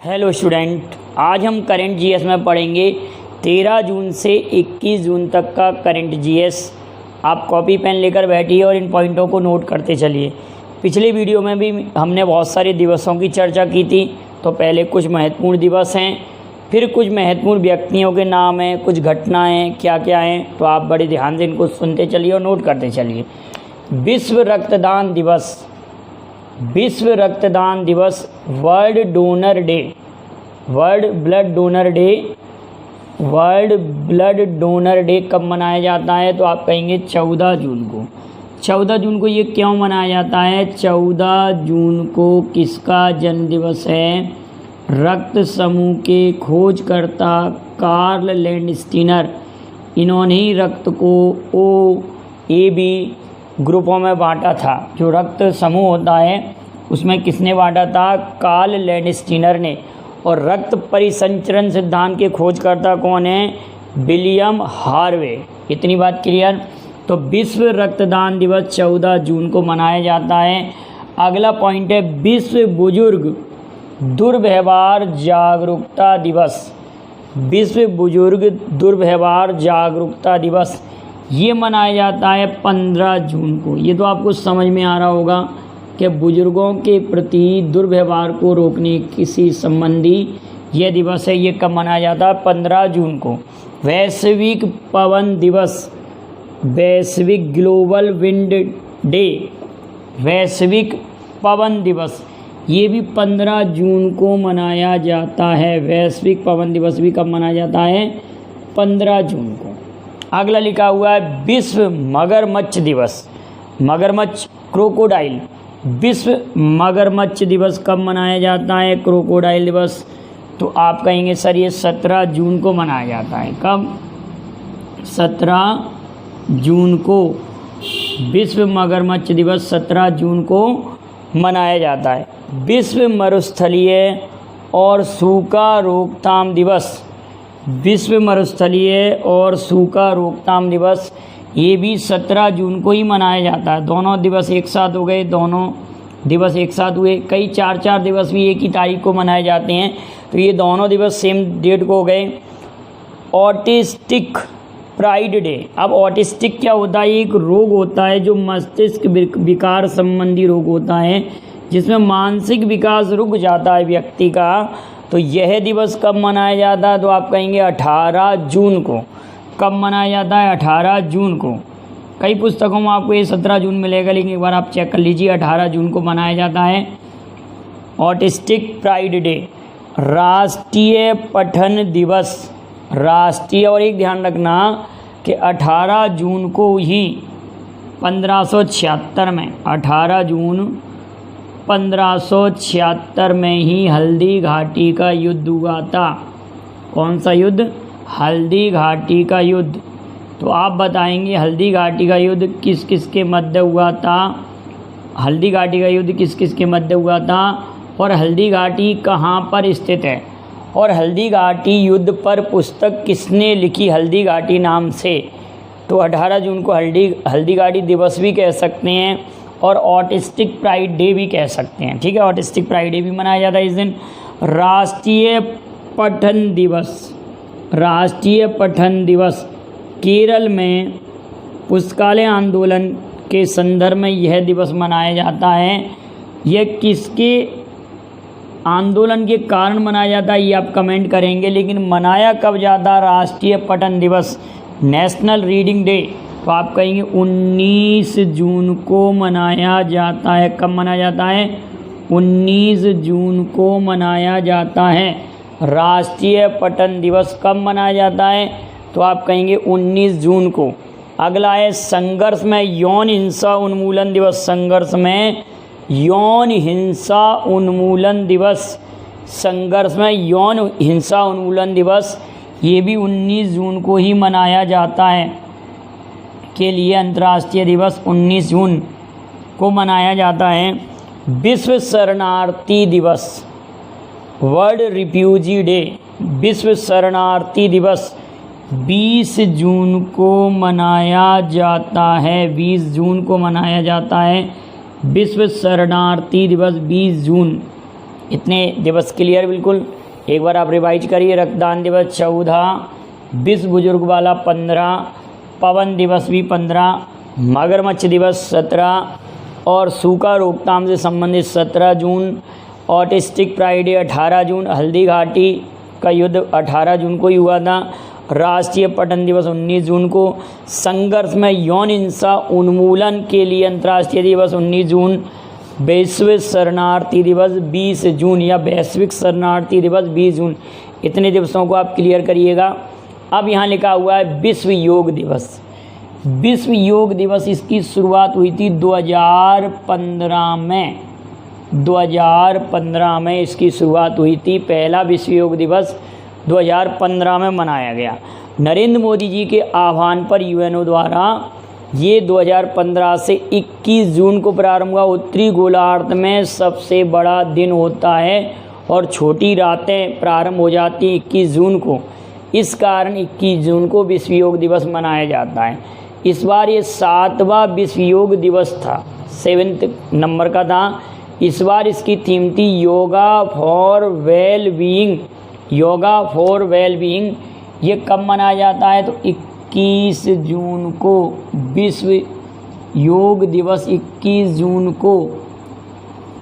Hello student, आज हम current GS में पढ़ेंगे 13 जून से 21 जून तक का करंट जीएस। आप कॉपी पेन लेकर बैठिए और इन पॉइंटों को नोट करते चलिए। पिछले वीडियो में भी हमने बहुत सारे दिवसों की चर्चा की थी। तो पहले कुछ महत्वपूर्ण दिवस हैं, फिर कुछ महत्वपूर्ण व्यक्तियों के नाम हैं, कुछ घटनाएँ क्या क्या हैं। तो आप बड़े ध्यान से इनको सुनते चलिए और नोट करते चलिए। विश्व रक्तदान दिवस, विश्व रक्तदान दिवस, world donor day, world blood donor day, world blood donor day कब मनाया जाता है? तो आप कहेंगे 14 जून को। 14 जून को ये क्यों मनाया जाता है? 14 जून को किसका जन्म दिवस है? रक्त समूह के खोजकर्ता कार्ल लैंडस्टीनर, इन्होंने ही रक्त को OAB ग्रुपों में बांटा था। जो रक्त समूह होता है उसमें किसने बांटा था? कार्ल लैंडस्टीनर ने। और रक्त परिसंचरण सिद्धांत के खोजकर्ता कौन है? William Harvey. इतनी बात क्लियर। तो विश्व रक्तदान दिवस 14 जून को मनाया जाता है। अगला पॉइंट है विश्व बुजुर्ग दुर्व्यवहार जागरूकता दिवस, विश्व बुजुर्ग दुर्व्यवहार जागरूकता दिवस ये मनाया जाता है 15 जून को। ये तो आपको समझ में आ रहा होगा कि बुजुर्गों के प्रति दुर्व्यवहार को रोकने किसी संबंधी ये दिवस है। ये कब मनाया जाता है? 15 जून को। वैश्विक पवन दिवस, वैश्विक ग्लोबल विंड डे, वैश्विक पवन दिवस ये भी 15 जून को मनाया जाता है। वैश्विक पवन दिवस भी कब मनाया जाता है? 15 जून को। अगला लिखा हुआ है विश्व मगरमच्छ दिवस, मगरमच्छ क्रोकोडाइल, विश्व मगरमच्छ दिवस कब मनाया जाता है? क्रोकोडाइल दिवस। तो आप कहेंगे सर ये 17 जून को मनाया जाता है। कब? 17 जून को विश्व मगरमच्छ दिवस 17 जून को मनाया जाता है। विश्व मरुस्थलीय और सूखा रोकथाम दिवस, विश्व मरुस्थलीय और सूखा रोकथाम दिवस ये भी 17 जून को ही मनाया जाता है। दोनों दिवस एक साथ हो गए, दोनों दिवस एक साथ हुए। कई 4-4 दिवस भी एक ही तारीख को मनाए जाते हैं, तो ये दोनों दिवस सेम डेट को हो गए। Autistic pride day. अब ऑटिस्टिक क्या होता है? एक रोग होता है जो मस्तिष्क विकार संबंधी रोग होता है, जिसमें मानसिक विकास रुक जाता है व्यक्ति का। तो यह दिवस कब मनाया जाता है? तो आप कहेंगे 18 जून को। कब मनाया जाता है? 18 जून को। कई पुस्तकों में आपको ये 17 जून मिलेगा, लेकिन एक बार आप चेक कर लीजिए, 18 जून को मनाया जाता है। Autistic pride day. राष्ट्रीय पठन दिवस, राष्ट्रीय, और एक ध्यान रखना कि 18 जून को ही 1576 में, 18 जून 1576 में ही हल्दी घाटी का युद्ध हुआ था। कौन सा युद्ध? हल्दी घाटी का युद्ध। तो आप बताएंगे हल्दी घाटी का युद्ध किस किस के मध्य हुआ था? हल्दी घाटी का युद्ध किस किस के मध्य हुआ था और हल्दी घाटी कहाँ पर स्थित है? और हल्दी घाटी युद्ध पर पुस्तक किसने लिखी हल्दी घाटी नाम से? तो 18 जून को हल्दी घाटी दिवस भी कह सकते हैं और ऑटिस्टिक प्राइड डे भी कह सकते हैं। ठीक है, ऑटिस्टिक प्राइड डे भी मनाया जाता है इस दिन। राष्ट्रीय पठन दिवस, राष्ट्रीय पठन दिवस। केरल में पुस्तकालय आंदोलन के संदर्भ में यह दिवस मनाया जाता है। यह किसके आंदोलन के कारण मनाया जाता है ये आप कमेंट करेंगे, लेकिन मनाया कब जाता है राष्ट्रीय पठन दिवस? National reading day. तो आप कहेंगे 19 जून को मनाया जाता है। कब मनाया जाता है? 19 जून को मनाया जाता है। राष्ट्रीय पठन दिवस कब मनाया जाता है? तो आप कहेंगे 19 जून को। अगला है संघर्ष में यौन हिंसा उन्मूलन दिवस, संघर्ष में यौन हिंसा उन्मूलन दिवस, संघर्ष में यौन हिंसा उन्मूलन दिवस ये भी 19 जून को ही मनाया जाता है। के लिए अंतर्राष्ट्रीय दिवस 19 जून को मनाया जाता है। विश्व शरणार्थी दिवस, वर्ल्ड रिफ्यूजी डे, विश्व शरणार्थी दिवस 20 जून को मनाया जाता है। 20 जून को मनाया जाता है विश्व शरणार्थी दिवस। 20 जून इतने दिवस क्लियर बिल्कुल। एक बार आप रिवाइज करिए। रक्तदान दिवस 14, विश्व बुजुर्ग वाला 15, पवन दिवस भी 15, मगरमच्छ दिवस 17 और सूखा रोकथाम से संबंधित 17 जून, ऑटिस्टिक फ्राइडे 18 जून, हल्दी घाटी का युद्ध 18 जून को ही हुआ था, राष्ट्रीय पठन दिवस 19 जून को, संघर्ष में यौन हिंसा उन्मूलन के लिए अंतर्राष्ट्रीय दिवस 19 जून, वैश्विक शरणार्थी दिवस 20 जून या वैश्विक शरणार्थी दिवस 20 जून। इतने दिवसों को आप क्लियर करिएगा। अब यहाँ लिखा हुआ है विश्व योग दिवस। विश्व योग दिवस इसकी शुरुआत हुई थी 2015 में। 2015 में इसकी शुरुआत हुई थी। पहला विश्व योग दिवस 2015 में मनाया गया। नरेंद्र मोदी जी के आह्वान पर यूएनओ द्वारा ये 2015 से 21 जून को प्रारंभ हुआ। उत्तरी गोलार्ध में सबसे बड़ा दिन होता है और छोटी रातें प्रारंभ हो जाती 21 जून को। इस कारण 21 जून को विश्व योग दिवस मनाया जाता है। इस बार ये 7वां विश्व योग दिवस था, 7th नंबर का था। इस बार इसकी थीम थी yoga for well being. Yoga for well being ये कब मनाया जाता है? तो 21 जून को विश्व योग दिवस 21 जून को।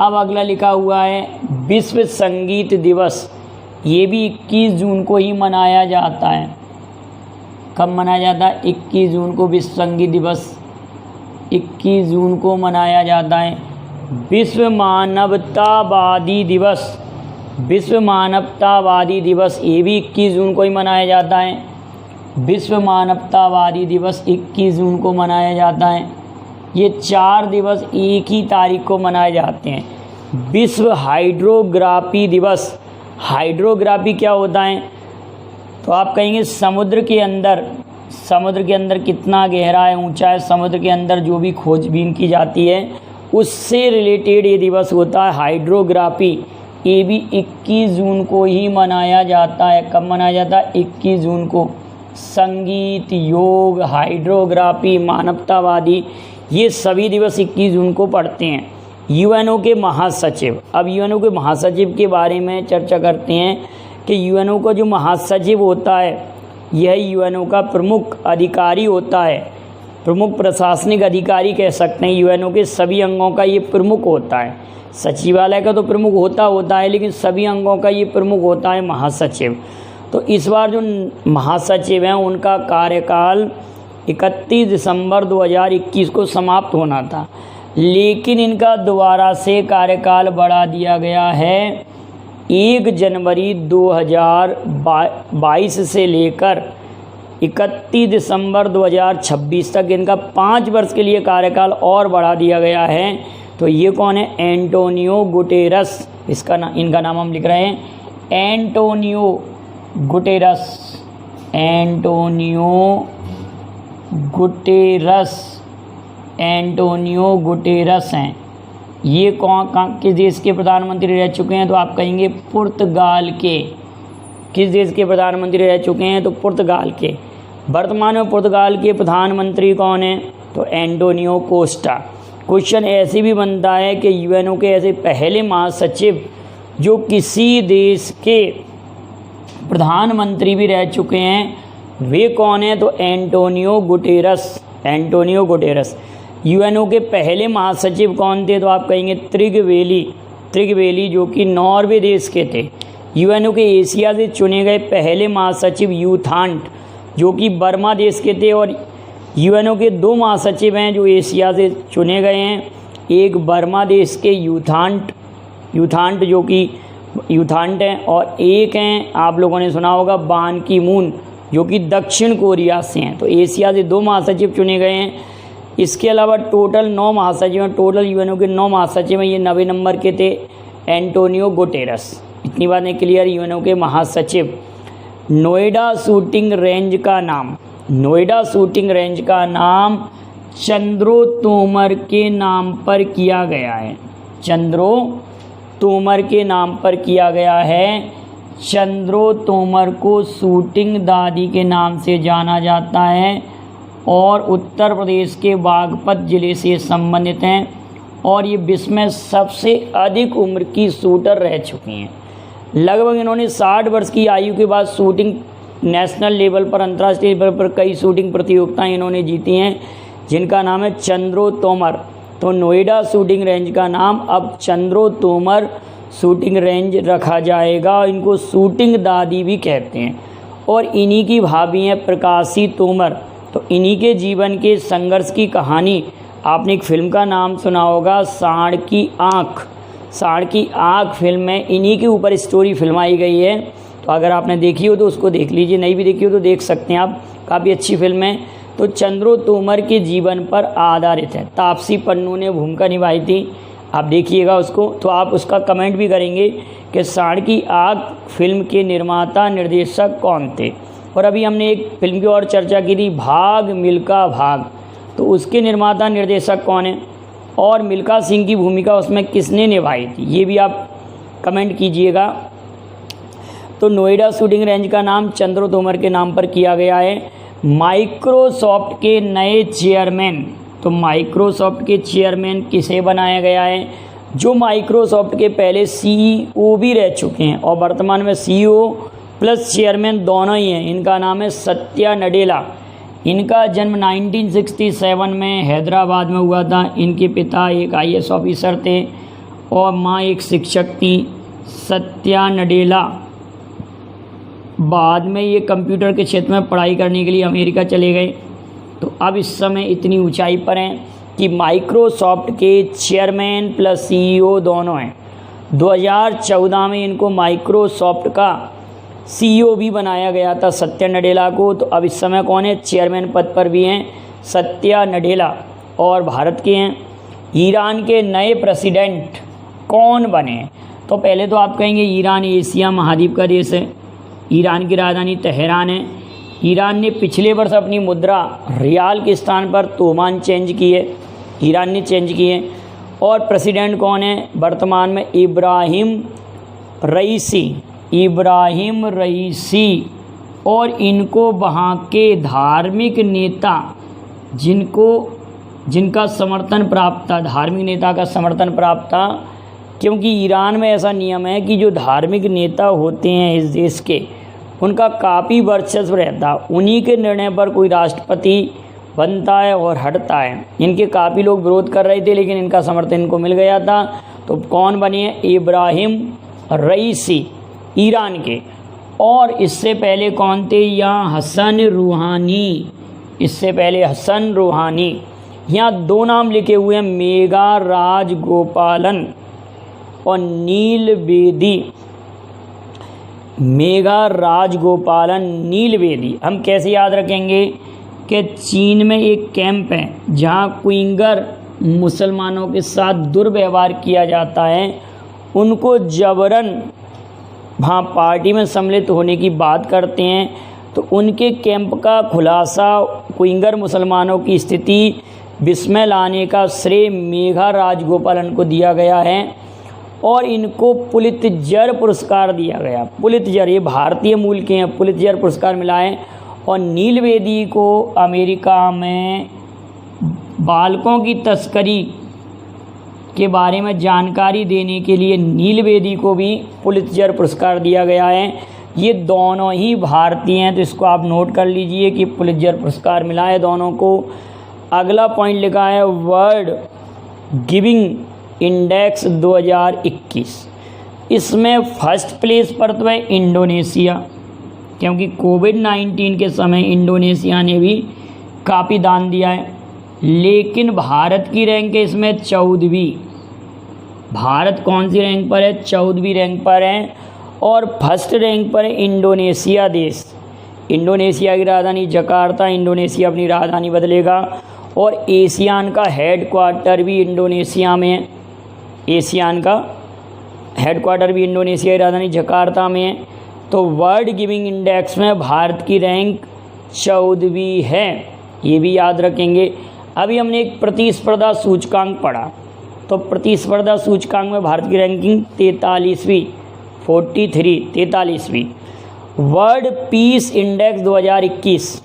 अब अगला लिखा हुआ है विश्व संगीत दिवस। ये भी 21 जून को ही मनाया जाता है। कब मनाया जाता है? 21 जून को विश्व संगीत दिवस 21 जून को मनाया जाता है। विश्व मानवतावादी दिवस। विश्व मानवतावादी दिवस ये भी 21 जून को ही मनाया जाता है। विश्व मानवतावादी दिवस 21 जून को मनाया जाता है। ये 4 दिवस एक ही तारीख को मनाए जाते हैं। विश्व हाइड्रोग्राफी दिवस। हाइड्रोग्राफी क्या होता है? तो आप कहेंगे समुद्र के अंदर कितना गहरा है, ऊंचा है, समुद्र के अंदर जो भी खोजबीन की जाती है उससे रिलेटेड ये दिवस होता है हाइड्रोग्राफी। ये भी 21 जून को ही मनाया जाता है। कब मनाया जाता है? 21 जून को। संगीत, योग, हाइड्रोग्राफी, मानवतावादी ये सभी दिवस 21 जून को पड़ते हैं। यूएनओ के महासचिव। अब यूएनओ के महासचिव के बारे में चर्चा करते हैं कि यूएनओ का जो महासचिव होता है यह यूएनओ का प्रमुख अधिकारी होता है। प्रमुख प्रशासनिक अधिकारी कह सकते हैं। यूएनओ के सभी अंगों का ये प्रमुख होता है। सचिवालय का तो प्रमुख होता है, लेकिन सभी अंगों का ये प्रमुख होता है महासचिव। तो इस बार जो महासचिव हैं उनका कार्यकाल 31 दिसंबर 2021 को समाप्त होना था, लेकिन इनका दोबारा से कार्यकाल बढ़ा दिया गया है 1 जनवरी 2022 से लेकर 31 दिसंबर 2026 तक इनका 5 वर्ष के लिए कार्यकाल और बढ़ा दिया गया है। तो ये कौन है? Antonio Guterres. इनका नाम हम लिख रहे हैं एंटोनियो गुटेरस। एंटोनियो गुटेरस हैं। ये किस देश के प्रधानमंत्री रह चुके हैं? तो आप कहेंगे पुर्तगाल के। किस देश के प्रधानमंत्री रह चुके हैं? तो पुर्तगाल के। वर्तमान में पुर्तगाल के प्रधानमंत्री कौन हैं? तो एंटोनियो कोस्टा। क्वेश्चन ऐसे भी बनता है कि यूएनओ के ऐसे पहले महासचिव जो किसी देश के प्रधानमंत्री भी रह चुके हैं वे कौन हैं? तो एंटोनियो गुटेरस। यूएनओ के पहले महासचिव कौन थे? तो आप कहेंगे त्रिगवेली जो कि नॉर्वे देश के थे। यूएनओ के एशिया से चुने गए पहले महासचिव यूथांट जो कि बर्मा देश के थे। और यूएनओ के 2 महासचिव हैं जो एशिया से चुने गए हैं। एक बर्मा देश के यूथांट जो कि यूथांट हैं, और एक हैं आप लोगों ने सुना होगा बान की मून जो कि दक्षिण कोरिया से हैं। तो एशिया से 2 महासचिव चुने गए हैं। इसके अलावा टोटल 9 महासचिव हैं। टोटल यूएनओ के 9 महासचिव हैं। ये 90 नंबर के थे एंटोनियो गुटेरस। इतनी बातें क्लियर। यूएनओ के महासचिव। नोएडा शूटिंग रेंज का नाम चंद्रो तोमर के नाम पर किया गया है। चंद्रो तोमर को शूटिंग दादी के नाम से जाना जाता है और उत्तर प्रदेश के बागपत ज़िले से संबंधित हैं। और ये विश्व में सबसे अधिक उम्र की शूटर रह चुकी हैं। लगभग इन्होंने 60 वर्ष की आयु के बाद शूटिंग नेशनल लेवल पर, अंतर्राष्ट्रीय लेवल पर कई शूटिंग प्रतियोगिताएं इन्होंने जीती हैं, जिनका नाम है चंद्रो तोमर। तो नोएडा शूटिंग रेंज का नाम अब चंद्रो तोमर शूटिंग रेंज रखा जाएगा। इनको शूटिंग दादी भी कहते हैं। और इन्हीं की भाभी हैं प्रकाशी तोमर। तो इन्हीं के जीवन के संघर्ष की कहानी, आपने एक फिल्म का नाम सुना होगा, सांड की आँख। सांड की आँख फिल्म में इन्हीं के ऊपर स्टोरी फिल्माई गई है। तो अगर आपने देखी हो तो उसको देख लीजिए, नहीं भी देखी हो तो देख सकते हैं आप, काफ़ी अच्छी फिल्म है। तो चंद्रो तोमर के जीवन पर आधारित है। तापसी पन्नू ने भूमिका निभाई थी, आप देखिएगा उसको। तो आप उसका कमेंट भी करेंगे कि सांड की आँख फिल्म के निर्माता निर्देशक कौन थे। और अभी हमने एक फिल्म की और चर्चा की थी, भाग मिल्खा भाग। तो उसके निर्माता निर्देशक कौन है और मिल्खा सिंह की भूमिका उसमें किसने निभाई थी, ये भी आप कमेंट कीजिएगा। तो नोएडा शूटिंग रेंज का नाम चंद्रो तोमर के नाम पर किया गया है। माइक्रोसॉफ्ट के नए चेयरमैन, तो माइक्रोसॉफ्ट के चेयरमैन किसे बनाया गया है, जो माइक्रोसॉफ्ट के पहले सीईओ भी रह चुके हैं और वर्तमान में सीईओ प्लस चेयरमैन दोनों ही हैं। इनका नाम है सत्या नडेला। इनका जन्म 1967 में हैदराबाद में हुआ था। इनके पिता एक आईएएस ऑफिसर थे और माँ एक शिक्षक थी। सत्या नडेला बाद में ये कंप्यूटर के क्षेत्र में पढ़ाई करने के लिए अमेरिका चले गए। तो अब इस समय इतनी ऊंचाई पर हैं कि माइक्रोसॉफ्ट के चेयरमैन प्लस सीईओ दोनों हैं। 2014 में इनको माइक्रोसॉफ्ट का सीईओ भी बनाया गया था सत्या नडेला को। तो अब इस समय कौन है, चेयरमैन पद पर भी हैं सत्या नडेला और भारत के हैं। ईरान के नए प्रेसिडेंट कौन बने, तो पहले तो आप कहेंगे ईरान एशिया महाद्वीप का देश है। ईरान की राजधानी तेहरान है। ईरान ने पिछले वर्ष अपनी मुद्रा रियाल के स्थान पर तोमान चेंज की है, ईरान ने चेंज की है। और प्रेसिडेंट कौन है वर्तमान में, इब्राहिम रईसी। और इनको वहाँ के धार्मिक नेता जिनका समर्थन प्राप्त था, धार्मिक नेता का समर्थन प्राप्त था, क्योंकि ईरान में ऐसा नियम है कि जो धार्मिक नेता होते हैं इस देश के, उनका काफ़ी वर्चस्व रहता है। उन्हीं के निर्णय पर कोई राष्ट्रपति बनता है और हटता है। इनके काफ़ी लोग विरोध कर रहे थे लेकिन इनका समर्थन इनको मिल गया था। तो कौन बने हैं, इब्राहिम रईसी ईरान के। और इससे पहले कौन थे, यहाँ हसन रूहानी। इससे पहले हसन रूहानी। यहाँ दो नाम लिखे हुए हैं, मेघा राजगोपालन और नील बेदी। मेघा राजगोपालन, नील बेदी हम कैसे याद रखेंगे कि चीन में एक कैंप है जहाँ क्विंगर मुसलमानों के साथ दुर्व्यवहार किया जाता है। उनको जबरन वहाँ पार्टी में सम्मिलित होने की बात करते हैं। तो उनके कैंप का खुलासा, क्विंगर मुसलमानों की स्थिति विस्मय लाने का श्रेय मेघा राजगोपालन को दिया गया है। और इनको पुलित्जर पुरस्कार दिया गया। पुलित्जर, ये भारतीय मूल के हैं, पुलित्जर पुरस्कार मिला है। और नील बेदी को अमेरिका में बालकों की तस्करी के बारे में जानकारी देने के लिए नील बेदी को भी पुलित्जर पुरस्कार दिया गया है। ये दोनों ही भारतीय हैं, तो इसको आप नोट कर लीजिए कि पुलित्जर पुरस्कार मिला है दोनों को। अगला पॉइंट लिखा है वर्ल्ड गिविंग इंडेक्स 2021। इसमें फर्स्ट प्लेस पर तो है इंडोनेशिया, क्योंकि कोविड-19 के समय इंडोनेशिया ने भी काफ़ी दान दिया है। लेकिन भारत की रैंक है इसमें 14वीं। भारत कौन सी रैंक पर है, 14वीं रैंक पर है। और फर्स्ट रैंक पर है इंडोनेशिया देश। इंडोनेशिया की राजधानी जकार्ता, इंडोनेशिया अपनी राजधानी बदलेगा। और एशियान का हेडक्वार्टर भी इंडोनेशिया में है। एशियान का हेडक्वार्टर भी इंडोनेशिया की राजधानी जकार्ता में है। तो वर्ल्ड गिविंग इंडेक्स में भारत की रैंक 14वीं है, ये भी याद रखेंगे। अभी हमने एक प्रतिस्पर्धा सूचकांक पढ़ा, तो प्रतिस्पर्धा सूचकांक में भारत की रैंकिंग 43वीं। वर्ल्ड पीस इंडेक्स 2021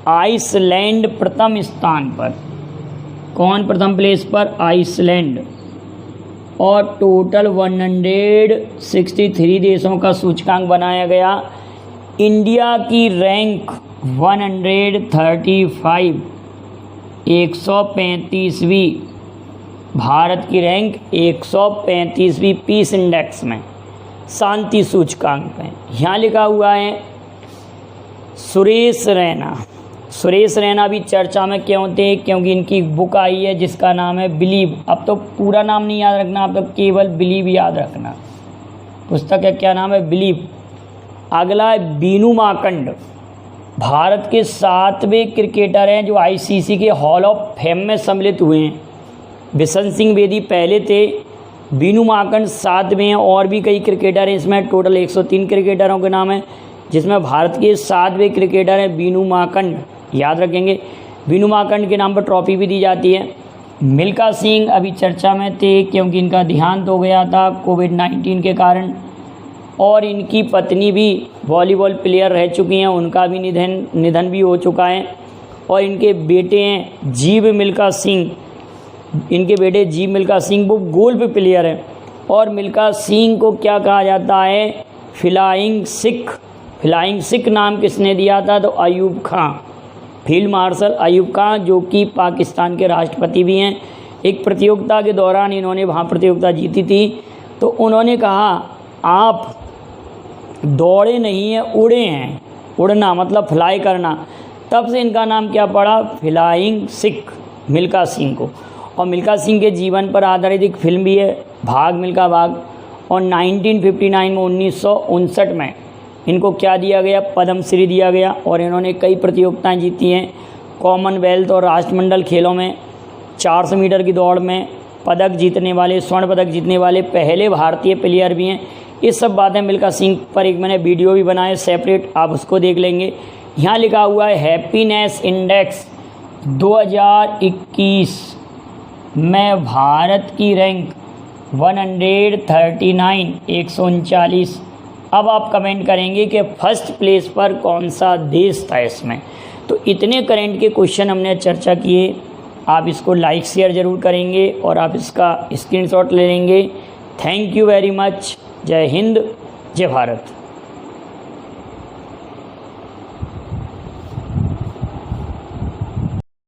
आइसलैंड प्रथम स्थान पर। कौन प्रथम प्लेस पर, आइसलैंड। और टोटल 163 देशों का सूचकांक बनाया गया। इंडिया की रैंक 135, 135वीं, भारत की रैंक 135वीं पीस इंडेक्स में, शांति सूचकांक में। यहाँ लिखा हुआ है सुरेश रैना। सुरेश रैना भी चर्चा में क्यों थे? क्योंकि इनकी बुक आई है जिसका नाम है बिलीव। अब तो पूरा नाम नहीं याद रखना, अब तो केवल बिलीव याद रखना। पुस्तक है, क्या नाम है? बिलीव। अगला है बीनू माकंड। भारत के 7वें क्रिकेटर हैं जो आईसीसी के हॉल ऑफ फेम में सम्मिलित हुए हैं। बिशन सिंह बेदी पहले थे, बीनू माकंड 7वें हैं, और भी कई क्रिकेटर हैं। इसमें टोटल 103 क्रिकेटरों के नाम हैं, जिसमें भारत के 7वें क्रिकेटर हैं बीनू माकंड, याद रखेंगे। बीनू माकंड के नाम पर ट्रॉफी भी दी जाती है। मिल्खा सिंह अभी चर्चा में थे क्योंकि इनका देहांत हो गया था कोविड-19 के कारण, और इनकी पत्नी भी वॉलीबॉल प्लेयर रह चुकी हैं, उनका भी निधन भी हो चुका है। और इनके बेटे हैं जीव मिल्खा सिंह, इनके बेटे जीव मिल्खा सिंह वो गोल्फ प्लेयर हैं। और मिल्खा सिंह को क्या कहा जाता है? फ्लाइंग सिख। फ्लाइंग सिख नाम किसने दिया था? तो अयूब खां, फील्ड मार्शल अयूब खां, जो कि पाकिस्तान के राष्ट्रपति भी हैं। एक प्रतियोगिता के दौरान इन्होंने वहाँ प्रतियोगिता जीती थी, तो उन्होंने कहा आप दौड़े नहीं हैं, उड़े हैं। उड़ना मतलब फ्लाई करना, तब से इनका नाम क्या पड़ा? फ्लाइंग सिख, मिल्खा सिंह को। और मिल्खा सिंह के जीवन पर आधारित एक फिल्म भी है, भाग मिल्खा भाग। और 1959 में 1959 में इनको क्या दिया गया? पद्मश्री दिया गया। और इन्होंने कई प्रतियोगिताएं जीती हैं, कॉमनवेल्थ और राष्ट्रमंडल खेलों में। 400 मीटर की दौड़ में पदक जीतने वाले, स्वर्ण पदक जीतने वाले पहले भारतीय प्लेयर भी हैं। ये सब बातें मिल्खा सिंह पर एक मैंने वीडियो भी बनाया सेपरेट, आप उसको देख लेंगे। यहाँ लिखा हुआ है हैप्पीनेस इंडेक्स 2021 में भारत की रैंक 139, 139। अब आप कमेंट करेंगे कि फर्स्ट प्लेस पर कौन सा देश था इसमें। तो इतने करंट के क्वेश्चन हमने चर्चा किए। आप इसको लाइक शेयर ज़रूर करेंगे और आप इसका स्क्रीनशॉट ले लेंगे। Thank you very much. जय हिंद, जय भारत।